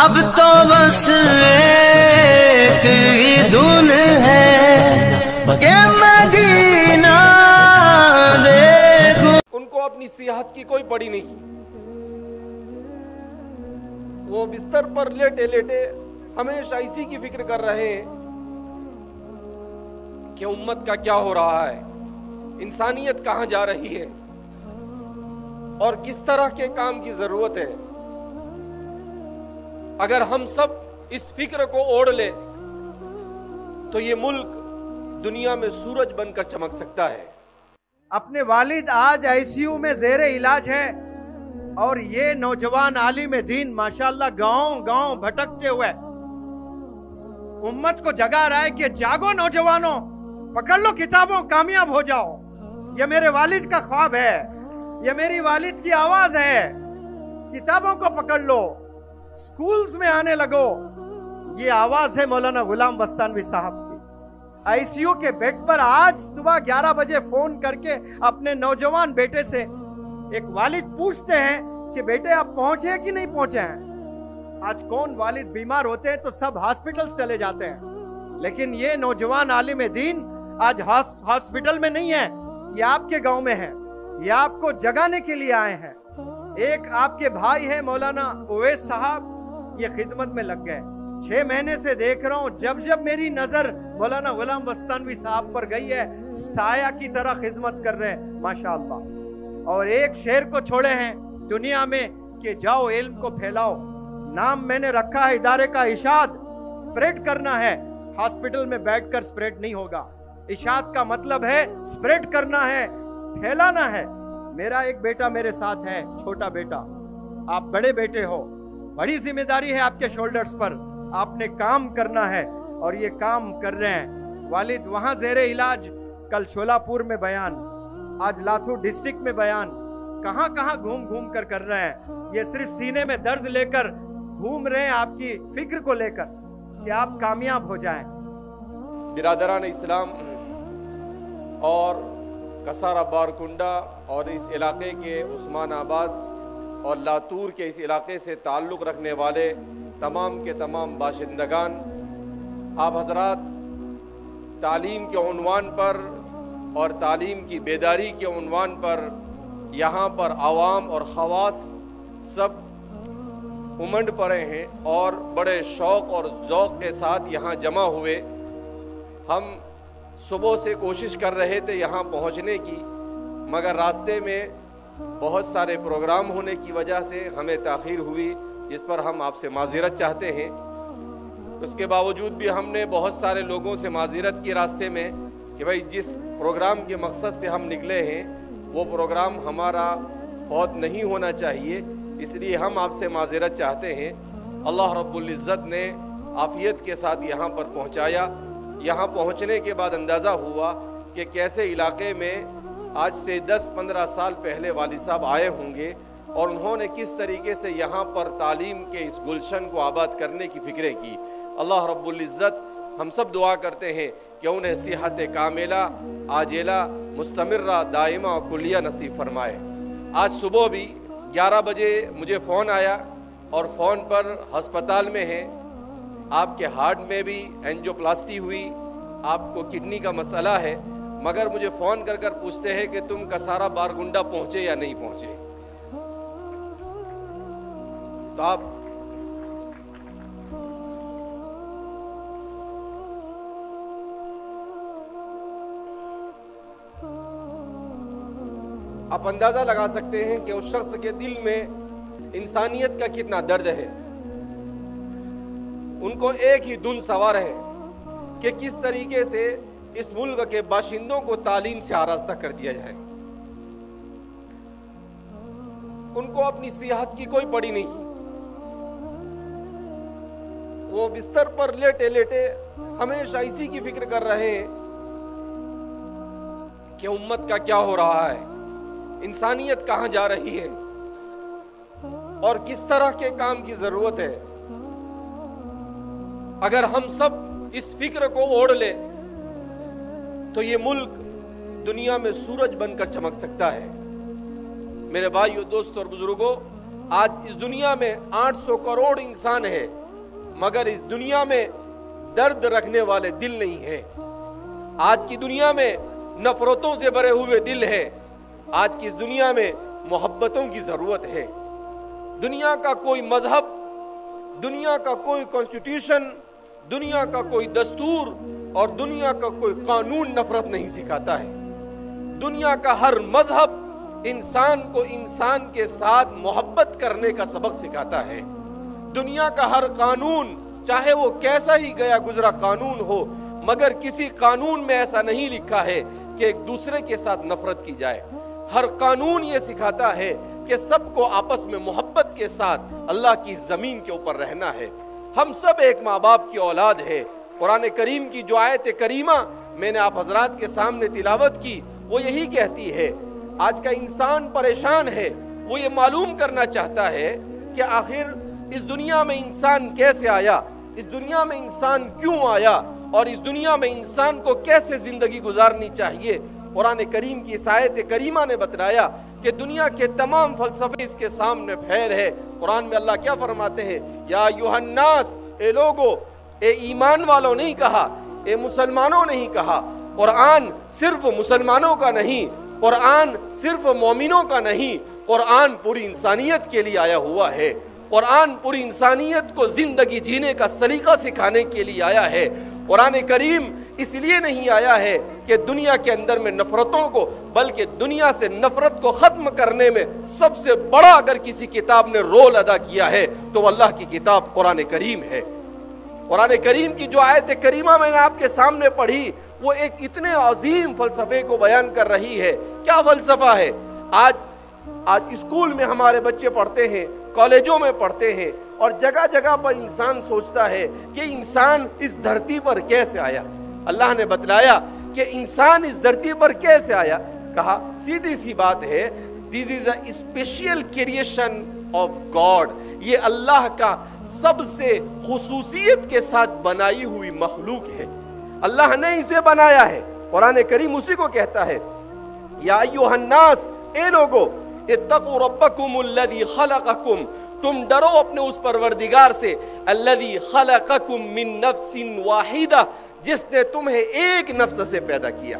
اب تو بس ایک ہی دھن ہے کہ مدینہ دیکھوں. ان کو اپنی صحت کی کوئی پڑی نہیں. وہ بستر پر لیٹے لیٹے ہمیشہ اسی کی فکر کر رہے ہیں کہ امت کا کیا ہو رہا ہے, انسانیت کہاں جا رہی ہے اور کس طرح کے کام کی ضرورت ہے. اگر ہم سب اس فکر کو اوڑھ لیں تو یہ ملک دنیا میں سورج بن کر چمک سکتا ہے. اپنے والد آج آئی سی یو میں زیر علاج ہے اور یہ نوجوان عالم دین ماشاءاللہ گاؤں گاؤں بھٹکتے ہوئے امت کو جگا رہا ہے کہ جاگو نوجوانوں, پکڑ لو کتابوں, کامیاب ہو جاؤ. یہ میرے والد کا خواب ہے, یہ میری والد کی آواز ہے. کتابوں کو پکڑ لو, سکولز میں آنے لگو. یہ آواز ہے مولانا غلام بستانوی صاحب کی. آئی سی یو کے بیڈ پر آج صبح 11 بجے فون کر کے اپنے نوجوان بیٹے سے ایک والد پوچھتے ہیں کہ بیٹے آپ پہنچے کہ نہیں پہنچے ہیں. آج کون والد بیمار ہوتے ہیں تو سب ہاسپٹل چلے جاتے ہیں, لیکن یہ نوجوان عالم دین آج ہاسپٹل میں نہیں ہے, یہ آپ کے گاؤں میں ہے, یہ آپ کو جگانے کے لیے آئے ہیں. ایک آپ کے بھائی ہے مولانا اویس صاحب, یہ خدمت میں لگ گئے. 6 مہینے سے دیکھ رہا ہوں جب جب میری نظر مولانا غلام بستانوی صاحب پر گئی ہے سایہ کی طرح خدمت کر رہے ہیں ماشاءاللہ. اور ایک شعر کو چھوڑے ہیں دنیا میں کہ جاؤ علم کو پھیلاؤ. نام میں نے رکھا ہے ادارے کا اشاعت, سپریڈ کرنا ہے. ہاسپٹل میں بیٹھ کر سپریڈ نہیں ہوگا. اشاعت کا مطلب ہے سپریڈ کرنا ہے, پھیلانا ہے. میرا ایک بیٹا میرے ساتھ ہے, چھوٹا بیٹا. آپ بڑے بیٹے ہو, بڑی ذمہ داری ہے آپ کے شولڈرز پر. آپ نے کام کرنا ہے اور یہ کام کر رہے ہیں. والد وہاں زیر علاج, کل شولاپور میں بیان, آج لاتھور ڈسٹرکٹ میں بیان. کہاں کہاں گھوم گھوم کر رہے ہیں. یہ صرف سینے میں درد لے کر گھوم رہے ہیں آپ کی فکر کو لے کر کہ آپ کامیاب ہو جائیں. برادران اسلام اور کسارا بارکنڈا اور اس علاقے کے عثمان آباد اور لاتور کے اس علاقے سے تعلق رکھنے والے تمام کے تمام باشندگان, آپ حضرات تعلیم کے عنوان پر اور تعلیم کی بیداری کے عنوان پر یہاں پر عوام اور خواص سب امنڈ پڑے ہیں اور بڑے شوق اور ذوق کے ساتھ یہاں جمع ہوئے. ہم صبح سے کوشش کر رہے تھے یہاں پہنچنے کی, مگر راستے میں بہت سارے پروگرام ہونے کی وجہ سے ہمیں تاخیر ہوئی, جس پر ہم آپ سے معذرت چاہتے ہیں. اس کے باوجود بھی ہم نے بہت سارے لوگوں سے معذرت کی راستے میں کہ بھائی جس پروگرام کے مقصد سے ہم نکلے ہیں وہ پروگرام ہمارا فوت نہیں ہونا چاہیے, اس لیے ہم آپ سے معذرت چاہتے ہیں. اللہ رب العزت نے عافیت کے ساتھ یہاں پر پہنچایا. یہاں پہنچنے کے بعد اندازہ ہوا کہ کیسے علاقے میں آج سے 10-15 سال پہلے والد صاحب آئے ہوں گے اور انہوں نے کس طریقے سے یہاں پر تعلیم کے اس گلشن کو آباد کرنے کی فکریں کی. اللہ رب العزت ہم سب دعا کرتے ہیں کہ انہیں صحت کاملہ, عاجلہ, مستمرہ, دائمہ و کلیہ نصیب فرمائے. آج صبح بھی 11 بجے مجھے فون آیا اور فون پر ہسپتال میں ہیں, آپ کے ہارٹ میں بھی اینجیوپلاسٹی ہوئی, آپ کو کڈنی کا مسئلہ ہے, مگر مجھے فون کر پوچھتے ہیں کہ تم کسارا بارکنڈا پہنچے یا نہیں پہنچے. تو آپ اندازہ لگا سکتے ہیں کہ اس شخص کے دل میں انسانیت کا کتنا درد ہے. ان کو ایک ہی دھن سوار ہے کہ کس طریقے سے اس ملک کے باشندوں کو تعلیم سے آراستہ کر دیا جائے. ان کو اپنی صحت کی کوئی پڑی نہیں. وہ بستر پر لیٹے لیٹے ہمیشہ اسی کی فکر کر رہے ہیں کہ امت کا کیا ہو رہا ہے, انسانیت کہاں جا رہی ہے اور کس طرح کے کام کی ضرورت ہے. اگر ہم سب اس فکر کو اوڑھ لیں تو یہ ملک دنیا میں سورج بن کر چمک سکتا ہے. میرے بھائیو, دوستو اور بزرگوں, آج اس دنیا میں 800 کروڑ انسان ہیں، مگر اس دنیا میں درد رکھنے والے دل نہیں ہیں۔ آج کی دنیا میں نفرتوں سے بھرے ہوئے دل ہیں۔ آج کی اس دنیا میں محبتوں کی ضرورت ہے۔ دنیا کا کوئی مذہب، دنیا کا کوئی کانسٹیٹیوشن، دنیا کا کوئی دستور اور دنیا کا کوئی قانون نفرت نہیں سکھاتا ہے۔ دنیا کا ہر مذہب انسان کو انسان کے ساتھ محبت کرنے کا سبق سکھاتا ہے۔ دنیا کا ہر قانون، چاہے وہ کیسا ہی گیا گزرا قانون ہو، مگر کسی قانون میں ایسا نہیں لکھا ہے کہ ایک دوسرے کے ساتھ نفرت کی جائے۔ ہر قانون یہ سکھاتا ہے کہ سب کو آپس میں محبت کے ساتھ اللہ کی زمین کے اوپر رہنا ہے۔ ہم سب ایک ماں باپ کی اولاد ہے۔ قرآن کریم کی جو آیت کریمہ میں نے آپ حضرات کے سامنے تلاوت کی، وہ یہی کہتی ہے۔ آج کا انسان پریشان ہے، وہ یہ معلوم کرنا چاہتا ہے کہ آخر اس دنیا میں انسان کیسے آیا، اس دنیا میں انسان کیوں آیا، اور اس دنیا میں انسان کو کیسے زندگی گزارنی چاہیے۔ قرآن کریم کی اس آیت کریمہ نے بتلایا کہ دنیا کے تمام فلسفے اس کے سامنے پھیل ہے۔ قرآن میں اللہ کیا فرماتے ہیں؟ یا ایھا الناس، اے لوگو، اے ایمان والوں نہیں کہا، اے مسلمانوں نہیں کہا۔ قرآن صرف مسلمانوں کا نہیں، قرآن صرف مومنوں کا نہیں، قرآن پوری انسانیت کے لیے آیا ہوا ہے۔ قرآن پوری انسانیت کو زندگی جینے کا سلیقہ سکھانے کے لیے آیا ہے۔ قرآن کریم اس لیے نہیں آیا ہے کہ دنیا کے اندر میں نفرتوں کو، بلکہ دنیا سے نفرت کو ختم کرنے میں سب سے بڑا اگر کسی کتاب نے رول ادا کیا ہے تو وہ اللہ کی کتاب قرآن کریم ہے۔ قرآن کریم کی جو آیت کریمہ میں نے آپ کے سامنے پڑھی، وہ ایک اتنے عظیم فلسفے کو بیان کر رہی ہے۔ کیا فلسفہ ہے؟ آج اسکول میں ہمارے بچے پڑھتے ہیں، کالجوں میں پڑھتے ہیں، اور جگہ جگہ پر انسان سوچتا ہے کہ انسان اس دھرتی پر کیسے آیا۔ اللہ نے بتلایا کہ انسان اس دھرتی پر کیسے آیا۔ کہا سیدھی سی بات ہے، this is a special creation of God، یہ اللہ کا سب سے خصوصیت کے ساتھ بنائی ہوئی مخلوق ہے۔ اللہ نے اسے بنایا ہے۔ قرآن کریم اسی کو کہتا ہے، یا ایھا الناس، اے لوگو، اتقوا ربکم الذی خلقکم، تم ڈرو اپنے اس پروردگار سے، الذی خلقکم من نفس واحدہ، جس نے تمہیں ایک نفس سے پیدا کیا۔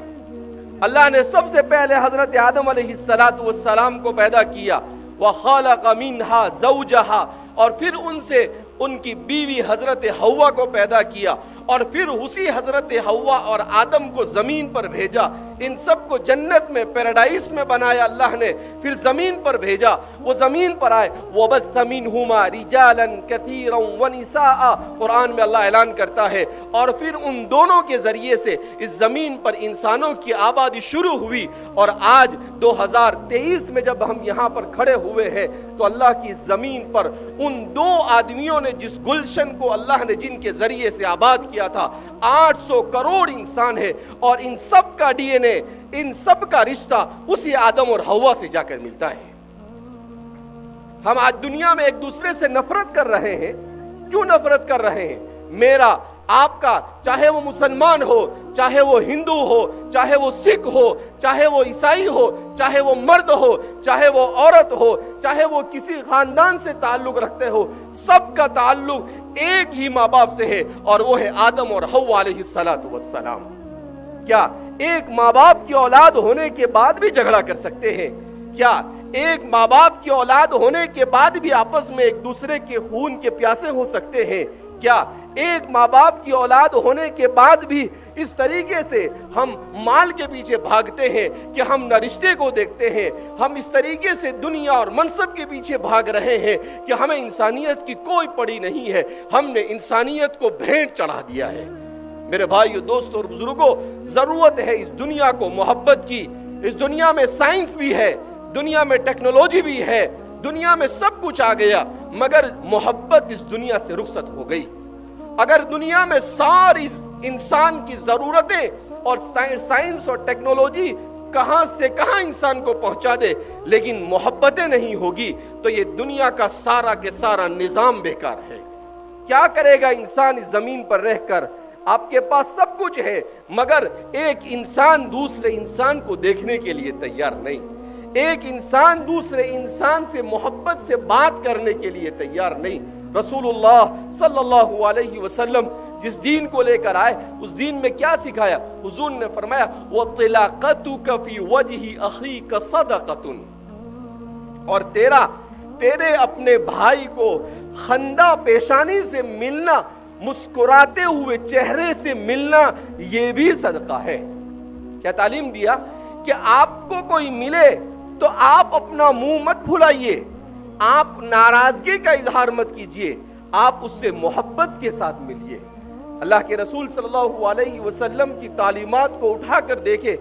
اللہ نے سب سے پہلے حضرت آدم علیہ السلام کو پیدا کیا، وخلق منہا زوجہا، اور پھر ان سے ان کی بیوی حضرت حوا کو پیدا کیا، اور پھر اسی حضرت حوا اور آدم کو زمین پر بھیجا۔ ان سب کو جنت میں، پیراڈائز میں بنایا اللہ نے، پھر زمین پر بھیجا۔ وہ زمین پر آئے، وَبَثَّ مِنْهُمَا رِجَالًا كَثِيرًا وَنِسَاءً، قرآن میں اللہ اعلان کرتا ہے، اور پھر ان دونوں کے ذریعے سے اس زمین پر انسانوں کی آبادی شروع ہوئی۔ اور آج 2023 میں جب ہم یہاں پر کھڑے ہوئے ہیں تو اللہ کی زمین پر ان دو آدمیوں نے جس گلشن کو اللہ نے جن کے ذریعے سے آباد کیا تھا، 800 کروڑ انسان ہے، اور ان سب کا ڈی این اے، ان سب کا رشتہ اسی آدم اور حوا سے جا کر ملتا ہے۔ ہم آج دنیا میں ایک دوسرے سے نفرت کر رہے ہیں۔ کیوں نفرت کر رہے ہیں؟ میرا، آپ کا، چاہے وہ مسلمان ہو، چاہے وہ ہندو ہو، چاہے وہ سکھ ہو، چاہے وہ عیسائی ہو، چاہے وہ مرد ہو، چاہے وہ عورت ہو، چاہے وہ کسی خاندان سے تعلق رکھتے ہو، سب کا تعلق ایک ہی ماں باپ سے ہے، اور وہ ہے آدم اور حوا علیہ السلام۔ کیا ایک ماں باپ کی اولاد ہونے کے بعد بھی جھگڑا کر سکتے ہیں؟ کیا ایک ماں باپ کی اولاد ہونے کے بعد بھی آپس میں ایک دوسرے کے خون کے پیاسے ہو سکتے ہیں؟ کیا ایک ماں باپ کی اولاد ہونے کے بعد بھی اس طریقے سے ہم مال کے پیچھے بھاگتے ہیں کہ ہم نہ رشتے کو دیکھتے ہیں، ہم اس طریقے سے دنیا اور منصب کے پیچھے بھاگ رہے ہیں کہ ہمیں انسانیت کی کوئی پڑی نہیں ہے، ہم نے انسانیت کو بھینٹ چڑھا دیا ہے؟ میرے بھائیو، دوستو اور بزرگوں، ضرورت ہے اس دنیا کو محبت کی۔ اس دنیا میں سائنس بھی ہے، دنیا میں ٹیکنالوجی بھی ہے، دنیا میں سب کچھ آ گیا، مگر محبت اس دنیا سے رخصت ہو گئی۔ اگر دنیا میں ساری انسان کی ضرورتیں اور سائنس اور ٹیکنالوجی کہاں سے کہاں انسان کو پہنچا دے، لیکن محبتیں نہیں ہوگی تو یہ دنیا کا سارا کے سارا نظام بیکار ہے۔ کیا کرے گا انسان اس زمین پر رہ کر؟ آپ کے پاس سب کچھ ہے، مگر ایک انسان دوسرے انسان کو دیکھنے کے لیے تیار نہیں۔ ایک انسان دوسرے انسان سے محبت سے بات کرنے کے لیے تیار نہیں۔ رسول اللہ صلی اللہ علیہ وسلم جس دین کو لے کر آئے اس دین میں کیا سکھایا؟ حضور نے فرمایا وَطِلَاقَتُكَ فِي وَجْهِ أَخِيكَ صَدَقَةٌ، اور تیرے اپنے بھائی کو خندہ پیشانی سے ملنا، مسکراتے ہوئے چہرے سے ملنا، یہ بھی صدقہ ہے۔ کیا تعلیم دیا کہ آپ کو کوئی ملے تو آپ اپنا منہ مت پھلائیے، آپ ناراضگی کا اظہار مت کیجئے، آپ اس سے محبت کے ساتھ ملیے۔ اللہ کے رسول صلی اللہ علیہ وسلم کی تعلیمات کو اٹھا کر دیکھے،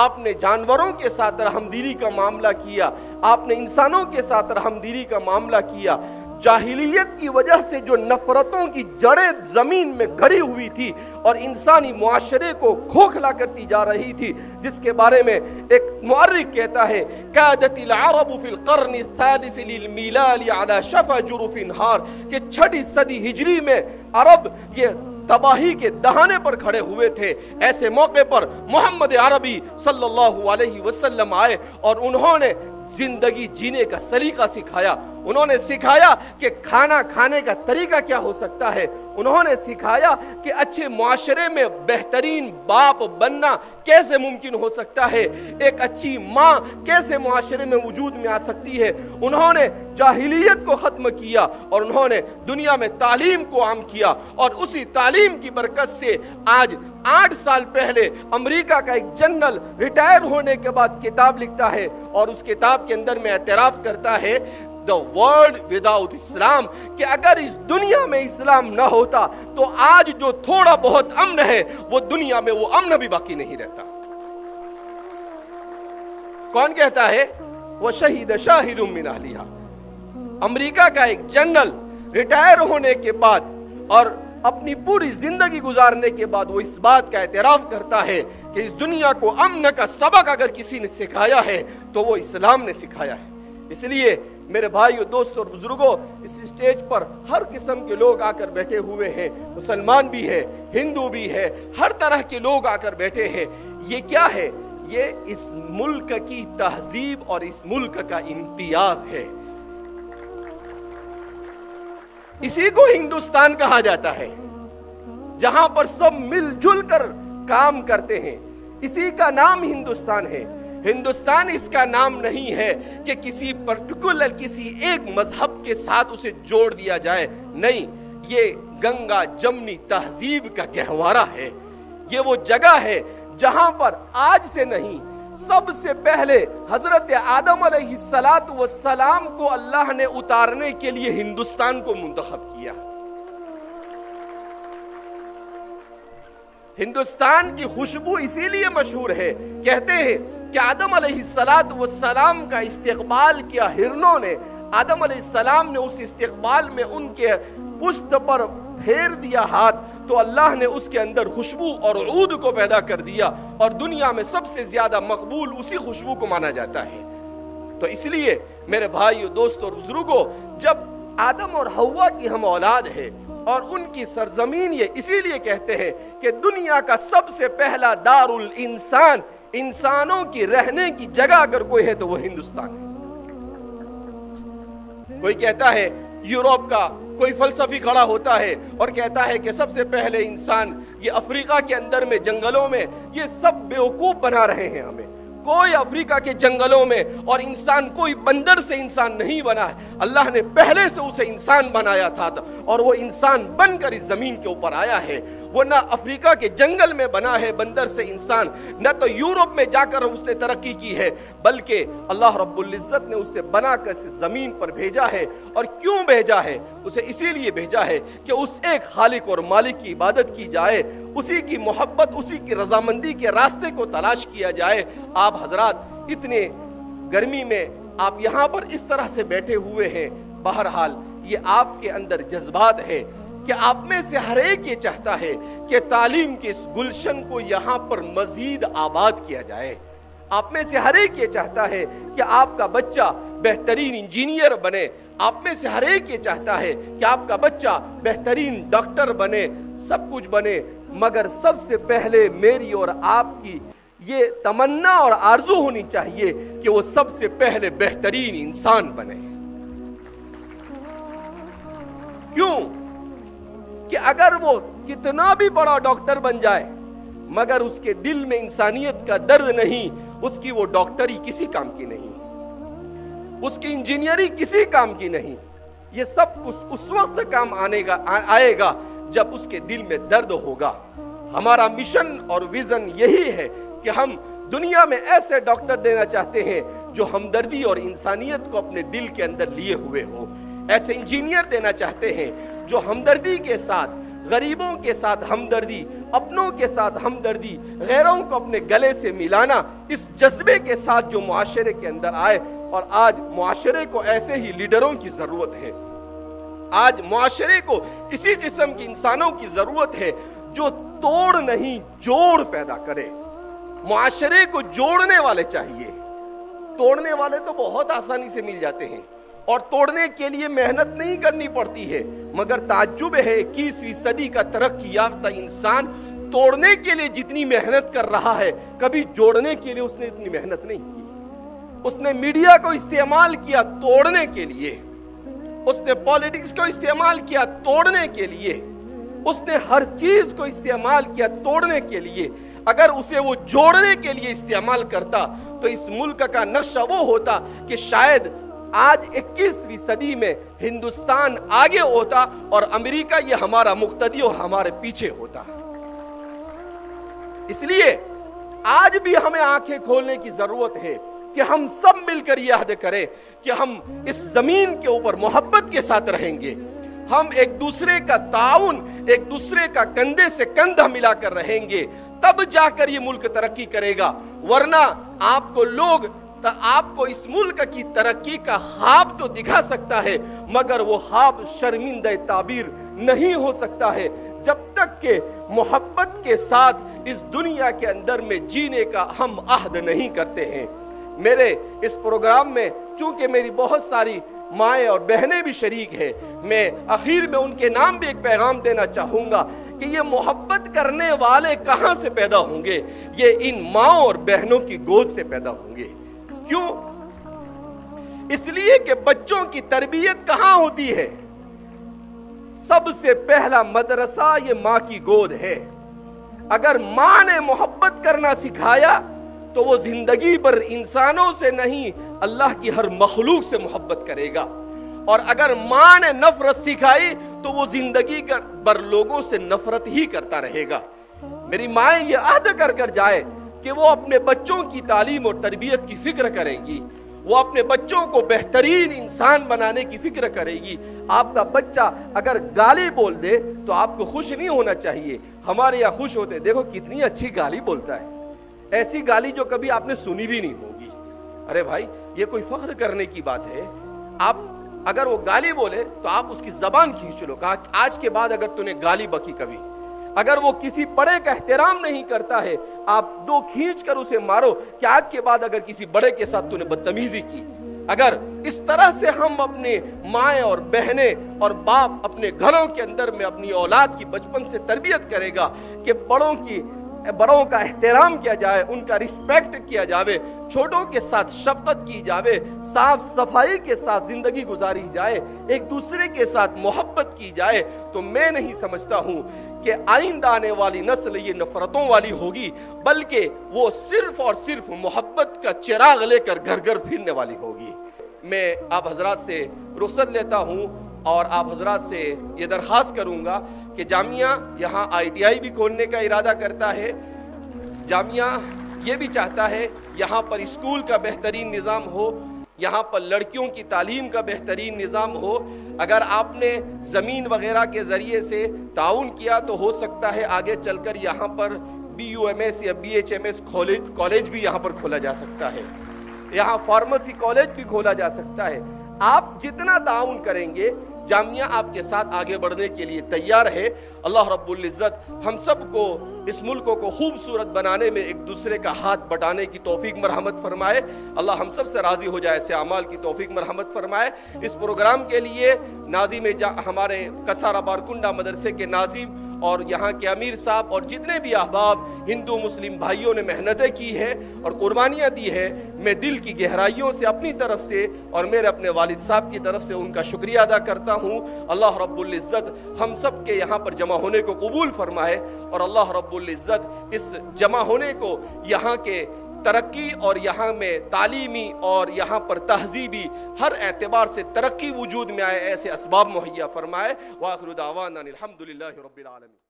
آپ نے جانوروں کے ساتھ رحمدلی کا معاملہ کیا، آپ نے انسانوں کے ساتھ رحمدلی کا معاملہ کیا۔ جاہلیت کی وجہ سے جو نفرتوں کی جڑیں زمین میں گھڑی ہوئی تھی اور انسانی معاشرے کو کھوکھلا کرتی جا رہی تھی، جس کے بارے میں ایک مورخ کہتا ہے کادت العرب فی القرن الثالث للمیلاد علی شفا جرف انہار، کہ 6 صدی ہجری میں عرب یہ تباہی کے دہانے پر کھڑے ہوئے تھے۔ ایسے موقع پر محمد عربی صلی اللہ علیہ وسلم آئے اور انہوں نے زندگی جینے کا سلیقہ سکھایا، انہوں نے سکھایا کہ کھانا کھانے کا طریقہ کیا ہو سکتا ہے، انہوں نے سکھایا کہ اچھے معاشرے میں بہترین باپ بننا کیسے ممکن ہو سکتا ہے، ایک اچھی ماں کیسے معاشرے میں وجود میں آ سکتی ہے۔ انہوں نے جاہلیت کو ختم کیا اور انہوں نے دنیا میں تعلیم کو عام کیا، اور اسی تعلیم کی برکت سے آج 8 سال پہلے امریکہ کا ایک جنرل ریٹائر ہونے کے بعد کتاب لکھتا ہے اور اس کتاب کے اندر میں اعتراف کرتا ہے The world without Islam، کہ اگر اس دنیا میں اسلام نہ ہوتا تو آج جو تھوڑا بہت امن ہے وہ دنیا میں وہ امن بھی باقی نہیں رہتا۔ کون کہتا ہے؟ وَشَهِدَ شَاهِدٌ مِّنْ أَهْلِهَا، امریکہ کا ایک جنرل ریٹائر ہونے کے بعد اور اپنی پوری زندگی گزارنے کے بعد وہ اس بات کا اعتراف کرتا ہے کہ اس دنیا کو امن کا سبق اگر کسی نے سکھایا ہے تو وہ اسلام نے سکھایا ہے۔ اس لیے میرے بھائیو، دوستوں اور بزرگوں، اس اسٹیج پر ہر قسم کے لوگ آ کر بیٹھے ہوئے ہیں، مسلمان بھی ہے، ہندو بھی ہے، ہر طرح کے لوگ آ کر بیٹھے ہیں۔ یہ کیا ہے؟ یہ اس ملک کی تہذیب اور اس ملک کا امتیاز ہے۔ اسی کو ہندوستان کہا جاتا ہے، جہاں پر سب مل جل کر کام کرتے ہیں، اسی کا نام ہندوستان ہے۔ ہندوستان اس کا نام نہیں ہے کہ کسی پرٹیکولر کسی ایک مذہب کے ساتھ اسے جوڑ دیا جائے، نہیں، یہ گنگا جمنی تہذیب کا گہوارہ ہے۔ یہ وہ جگہ ہے جہاں پر آج سے نہیں، سب سے پہلے حضرت آدم علیہ السلام کو اللہ نے اتارنے کے لیے ہندوستان کو منتخب کیا۔ ہندوستان کی خوشبو اسی لیے مشہور ہے، کہتے ہیں کہ آدم علیہ السلام کا استقبال کیا ہرنوں نے، آدم علیہ السلام نے اس استقبال میں ان کے پشت پر پھیر دیا ہاتھ تو اللہ نے اس کے اندر خوشبو اور عود کو پیدا کر دیا، اور دنیا میں سب سے زیادہ مقبول اسی خوشبو کو مانا جاتا ہے۔ تو اس لیے میرے بھائیو، دوستوں اور بزرگوں، جب آدم اور حوا کی ہم اولاد ہے اور ان کی سرزمین یہ اسی لیے کہتے ہیں کہ دنیا کا سب سے پہلا دار الانسان، انسانوں کی رہنے کی جگہ اگر کوئی ہے تو وہ ہندوستان ہے۔ کوئی کہتا ہے یورپ کا کوئی فلسفی کھڑا ہوتا ہے اور کہتا ہے کہ سب سے پہلے انسان یہ افریقہ کے اندر میں جنگلوں میں، یہ سب بیوقوف بنا رہے ہیں ہمیں۔ کوئی افریقہ کے جنگلوں میں اور انسان کوئی بندر سے انسان نہیں بنا ہے، اللہ نے پہلے سے اسے انسان بنایا تھا اور وہ انسان بن کر اس زمین کے اوپر آیا ہے۔ وہ نہ افریقہ کے جنگل میں بنا ہے بندر سے انسان، نہ تو یورپ میں جا کر اس نے ترقی کی ہے، بلکہ اللہ رب العزت نے اسے بنا کر اس زمین پر بھیجا ہے۔ اور کیوں بھیجا ہے؟ اسے اسی لیے بھیجا ہے کہ اس ایک خالق اور مالک کی عبادت کی جائے، اسی کی محبت، اسی کی رضامندی کے راستے کو تلاش کیا جائے۔ آپ حضرات اتنے گرمی میں آپ یہاں پر اس طرح سے بیٹھے ہوئے ہیں، بہرحال یہ آپ کے اندر جذبات ہے کہ آپ میں سے ہر ایک یہ چاہتا ہے کہ تعلیم کے اس گلشن کو یہاں پر مزید آباد کیا جائے۔ آپ میں سے ہر ایک یہ چاہتا ہے کہ آپ کا بچہ بہترین انجینئر بنے، آپ میں سے ہر ایک یہ چاہتا ہے کہ آپ کا بچہ بہترین ڈاکٹر بنے، سب کچھ بنے، مگر سب سے پہلے میری اور آپ کی یہ تمنا اور آرزو ہونی چاہیے کہ وہ سب سے پہلے بہترین انسان بنے. کیوں کہ اگر وہ کتنا بھی بڑا ڈاکٹر بن جائے مگر اس کے دل میں انسانیت کا درد نہیں، اس کی وہ ڈاکٹری کسی کام کی نہیں، اس کی انجینئری کسی کام کی نہیں. یہ سب کچھ اس وقت کام آئے گا جب اس کے دل میں درد ہوگا. ہمارا مشن اور ویژن یہی ہے کہ ہم دنیا میں ایسے ڈاکٹر دینا چاہتے ہیں جو ہمدردی اور انسانیت کو اپنے دل کے اندر لیے ہوئے ہو. ایسے انجینئر دینا چاہتے ہیں جو ہمدردی کے ساتھ، غریبوں کے ساتھ ہمدردی، اپنوں کے ساتھ ہمدردی، غیروں کو اپنے گلے سے ملانا، اس جذبے کے ساتھ جو معاشرے کے اندر آئے. اور آج معاشرے کو ایسے ہی لیڈروں کی ضرورت ہے. آج معاشرے کو اسی قسم کی انسانوں کی ضرورت ہے جو توڑ نہیں جوڑ پیدا کرے. معاشرے کو جوڑنے والے چاہیے. توڑنے والے تو بہت آسانی سے مل جاتے ہیں اور توڑنے کے لیے محنت نہیں کرنی پڑتی ہے. مگر تعجب ہے 21ویں صدی کا ترقی یافتہ انسان توڑنے کے لیے جتنی محنت کر رہا ہے کبھی جوڑنے کے لیے اس نے اتنی محنت نہیں کی. اس نے میڈیا کو استعمال کیا توڑنے کے لیے، اس نے پالیٹکس کو استعمال کیا توڑنے کے لیے، اس نے ہر چیز کو استعمال کیا توڑنے کے لیے. اگر اسے وہ جوڑنے کے لیے استعمال کرتا تو اس ملک کا نقشہ وہ ہوتا کہ شاید آج 21ویں صدی میں ہندوستان آگے ہوتا اور امریکہ یہ ہمارا مقتدی اور ہمارے پیچھے ہوتا. اس لیے آج بھی ہمیں آنکھیں کھولنے کی ضرورت ہے کہ ہم سب مل کر یہ عہد کریں کہ ہم اس زمین کے اوپر محبت کے ساتھ رہیں گے. ہم ایک دوسرے کا تعاون، ایک دوسرے کا کندھے سے کندھا ملا کر رہیں گے، تب جا کر یہ ملک ترقی کرے گا. ورنہ آپ کو اس ملک کی ترقی کا خواب تو دکھا سکتا ہے مگر وہ خواب شرمندہ تعبیر نہیں ہو سکتا ہے جب تک کہ محبت کے ساتھ اس دنیا کے اندر میں جینے کا ہم عہد نہیں کرتے ہیں. میرے اس پروگرام میں چونکہ میری بہت ساری مائیں اور بہنیں بھی شریک ہیں، میں آخر میں ان کے نام بھی ایک پیغام دینا چاہوں گا کہ یہ محبت کرنے والے کہاں سے پیدا ہوں گے؟ یہ ان ماں اور بہنوں کی گود سے پیدا ہوں گے. کیوں؟ اس لیے کہ بچوں کی تربیت کہاں ہوتی ہے؟ سب سے پہلا مدرسہ یہ ماں کی گود ہے. اگر ماں نے محبت کرنا سکھایا تو وہ زندگی پر انسانوں سے نہیں اللہ کی ہر مخلوق سے محبت کرے گا. اور اگر ماں نے نفرت سکھائی تو وہ زندگی پر لوگوں سے نفرت ہی کرتا رہے گا. میری مائیں یہ عہد کر کر جائے کہ وہ اپنے بچوں کی تعلیم اور تربیت کی فکر کریں گی، وہ اپنے بچوں کو بہترین انسان بنانے کی فکر کرے گی. آپ کا بچہ اگر گالی بول دے تو آپ کو خوش نہیں ہونا چاہیے. ہمارے یہاں خوش ہوتے، دیکھو کتنی اچھی گالی بولتا ہے، ایسی گالی جو کبھی آپ نے سنی بھی نہیں ہوگی. ارے بھائی یہ کوئی فخر کرنے کی بات ہے. آپ اگر وہ گالی بولے تو آپ اس کی زبان کھینچ لو، کہا آج کے بعد اگر تو نے گالی بکی کبھی. اگر وہ کسی بڑے کا احترام نہیں کرتا ہے آپ دو کھینچ کر اسے مارو کہ آج کے بعد اگر کسی بڑے کے ساتھ تو نے بدتمیزی کی. اگر اس طرح سے ہم اپنے مائیں اور بہنیں اور باپ اپنے گھروں کے اندر میں اپنی اولاد کی بچپن سے تربیت کرے گا کہ بڑوں کا احترام کیا جائے، ان کا رسپیکٹ کیا جائے، چھوٹوں کے ساتھ شفقت کی جائے، صاف صفائی کے ساتھ زندگی گزاری جائے، ایک دوسرے کے ساتھ محبت کی جائے، تو میں نہیں سمجھتا ہوں کہ آئندہ آنے والی نسل یہ نفرتوں والی ہوگی، بلکہ وہ صرف اور صرف محبت کا چراغ لے کر گھر گھر پھرنے والی ہوگی. میں آپ حضرات سے رخصت لیتا ہوں اور آپ حضرات سے یہ درخواست کروں گا کہ جامعہ یہاں ITI بھی کھولنے کا ارادہ کرتا ہے. جامعہ یہ بھی چاہتا ہے یہاں پر اسکول کا بہترین نظام ہو، یہاں پر لڑکیوں کی تعلیم کا بہترین نظام ہو. اگر آپ نے زمین وغیرہ کے ذریعے سے تعاون کیا تو ہو سکتا ہے آگے چل کر یہاں پر BUMS یا BHMS کالج بھی یہاں پر کھولا جا سکتا ہے، یہاں فارمیسی کالج بھی کھولا جا سکتا ہے. آپ جتنا تعاون کریں گے جامعہ آپ کے ساتھ آگے بڑھنے کے لیے تیار ہے. اللہ رب العزت ہم سب کو اس ملک کو خوبصورت بنانے میں ایک دوسرے کا ہاتھ بٹانے کی توفیق مرحمت فرمائے. اللہ ہم سب سے راضی ہو جائے، ایسے اعمال کی توفیق مرحمت فرمائے. اس پروگرام کے لیے ناظم ہمارے کسارا بارکنڈا مدرسے کے ناظم اور یہاں کے امیر صاحب اور جتنے بھی احباب ہندو مسلم بھائیوں نے محنتیں کی ہے اور قربانیاں دی ہے، میں دل کی گہرائیوں سے اپنی طرف سے اور میرے اپنے والد صاحب کی طرف سے ان کا شکریہ ادا کرتا ہوں۔ اللہ رب العزت ہم سب کے یہاں پر جمع ہونے کو قبول فرمائے، اور اللہ رب العزت اس جمع ہونے کو یہاں کے ترقی اور یہاں میں تعلیمی اور یہاں پر تہذیبی ہر اعتبار سے ترقی وجود میں آئے، ایسے اسباب مہیا فرمائے۔ وآخر دعوانا الحمدللہ رب العالمین۔